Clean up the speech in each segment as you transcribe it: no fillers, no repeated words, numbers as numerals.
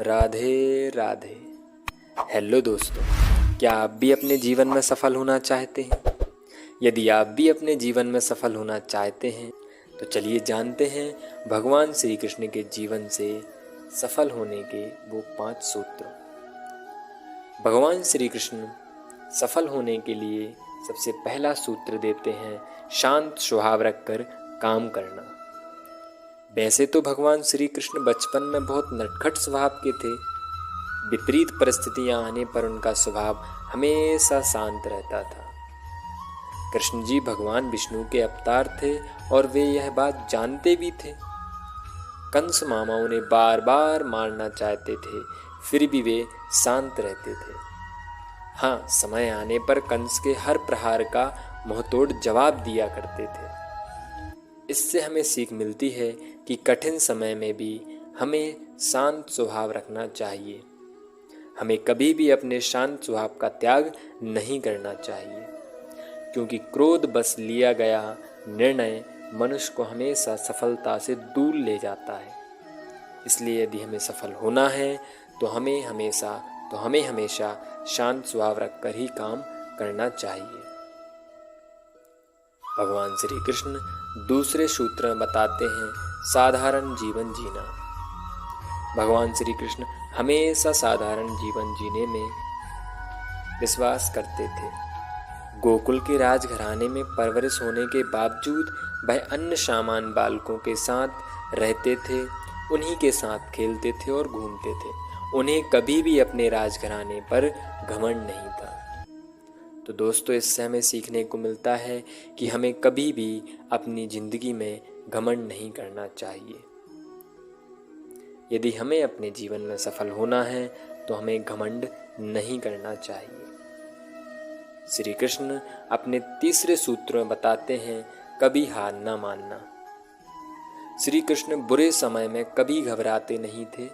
Radhe Radhe. Hello दोस्तों, क्या आप भी अपने जीवन में सफल होना चाहते हैं? यदि आप भी अपने जीवन में सफल होना चाहते हैं तो चलिए जानते हैं भगवान श्री कृष्ण के जीवन से सफल होने के वो 5 सूत्र। भगवान श्री कृष्ण सफल होने के लिए सबसे पहला सूत्र देते हैं शांत स्वभाव रखकर काम करना। वैसे तो भगवान श्री कृष्ण बचपन में बहुत नटखट स्वभाव के थे। विपरीत परिस्थितियां आने पर उनका स्वभाव हमेशा शांत रहता था। कृष्ण जी भगवान विष्णु के अवतार थे और वे यह बात जानते भी थे। कंस मामा उन्हें बार बार मारना चाहते थे, फिर भी वे शांत रहते थे। हाँ, समय आने पर कंस के हर प्रहार का मुंहतोड़ जवाब दिया करते थे। इससे हमें सीख मिलती है कि कठिन समय में भी हमें शांत स्वभाव रखना चाहिए। हमें कभी भी अपने शांत स्वभाव का त्याग नहीं करना चाहिए, क्योंकि क्रोध बस लिया गया निर्णय मनुष्य को हमेशा सफलता से दूर ले जाता है। इसलिए यदि हमें सफल होना है तो हमें हमेशा शांत स्वभाव रखकर ही काम करना चाहिए। भगवान श्री कृष्ण दूसरे सूत्र में बताते हैं साधारण जीवन जीना। भगवान श्री कृष्ण हमेशा साधारण जीवन जीने में विश्वास करते थे। गोकुल के राजघराने में परवरिश होने के बावजूद वह अन्य सामान्य बालकों के साथ रहते थे, उन्हीं के साथ खेलते थे और घूमते थे। उन्हें कभी भी अपने राजघराने पर घमंड नहीं था। तो दोस्तों, इससे हमें सीखने को मिलता है कि हमें कभी भी अपनी ज़िंदगी में घमंड नहीं करना चाहिए। यदि हमें अपने जीवन में सफल होना है तो हमें घमंड नहीं करना चाहिए। श्री कृष्ण अपने तीसरे सूत्र में बताते हैं कभी हार ना मानना। श्री कृष्ण बुरे समय में कभी घबराते नहीं थे।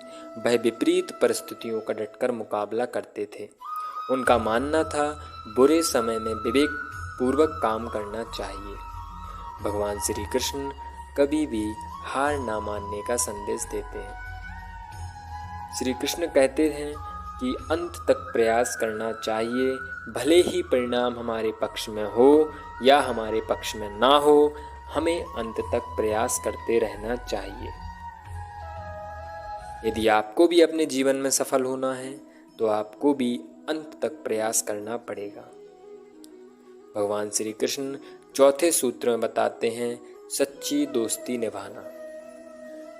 वह विपरीत परिस्थितियों का डटकर मुकाबला करते थे। उनका मानना था बुरे समय में विवेक पूर्वक काम करना चाहिए। भगवान श्री कृष्ण कभी भी हार ना मानने का संदेश देते हैं। श्री कृष्ण कहते हैं कि अंत तक प्रयास करना चाहिए, भले ही परिणाम हमारे पक्ष में हो या हमारे पक्ष में ना हो, हमें अंत तक प्रयास करते रहना चाहिए। यदि आपको भी अपने जीवन में सफल होना है तो आपको भी अंत तक प्रयास करना पड़ेगा। भगवान श्री कृष्ण चौथे सूत्र में बताते हैं सच्ची दोस्ती निभाना।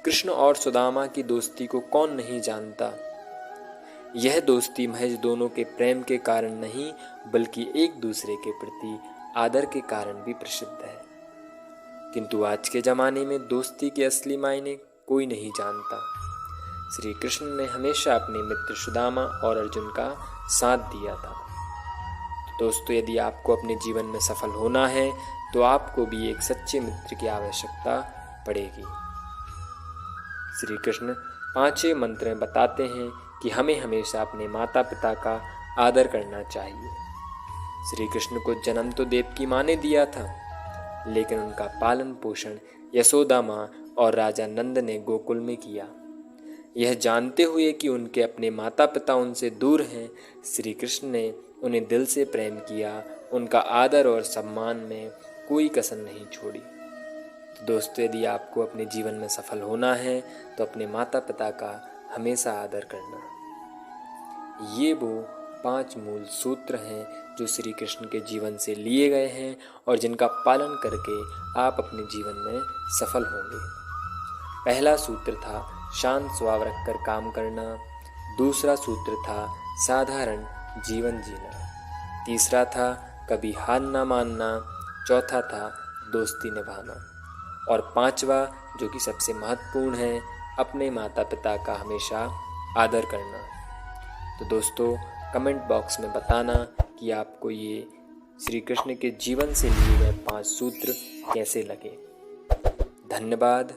कृष्ण और सुदामा की दोस्ती को कौन नहीं जानता। यह दोस्ती महज दोनों के प्रेम के कारण नहीं, बल्कि एक दूसरे के प्रति आदर के कारण भी प्रसिद्ध है। किंतु आज के ज़माने में दोस्ती के असली मायने कोई नहीं जानता। श्री कृष्ण ने हमेशा अपने मित्र सुदामा और अर्जुन का साथ दिया था। तो दोस्तों, यदि आपको अपने जीवन में सफल होना है तो आपको भी एक सच्चे मित्र की आवश्यकता पड़ेगी। श्री कृष्ण 5वें मंत्र में बताते हैं कि हमें हमेशा अपने माता पिता का आदर करना चाहिए। श्री कृष्ण को जन्म तो देवकी माँ ने दिया था, लेकिन उनका पालन पोषण यशोदा माँ और राजा नंद ने गोकुल में किया। यह जानते हुए कि उनके अपने माता पिता उनसे दूर हैं, श्री कृष्ण ने उन्हें दिल से प्रेम किया। उनका आदर और सम्मान में कोई कसर नहीं छोड़ी। तो दोस्तों, यदि आपको अपने जीवन में सफल होना है तो अपने माता पिता का हमेशा आदर करना। ये वो 5 मूल सूत्र हैं जो श्री कृष्ण के जीवन से लिए गए हैं और जिनका पालन करके आप अपने जीवन में सफल होंगे। पहला सूत्र था शांत स्वभाव रखकर काम करना। दूसरा सूत्र था साधारण जीवन जीना। तीसरा था कभी हार ना मानना। चौथा था दोस्ती निभाना। और 5वां, जो कि सबसे महत्वपूर्ण है, अपने माता पिता का हमेशा आदर करना। तो दोस्तों, कमेंट बॉक्स में बताना कि आपको ये श्री कृष्ण के जीवन से लिए गए 5 सूत्र कैसे लगे। धन्यवाद।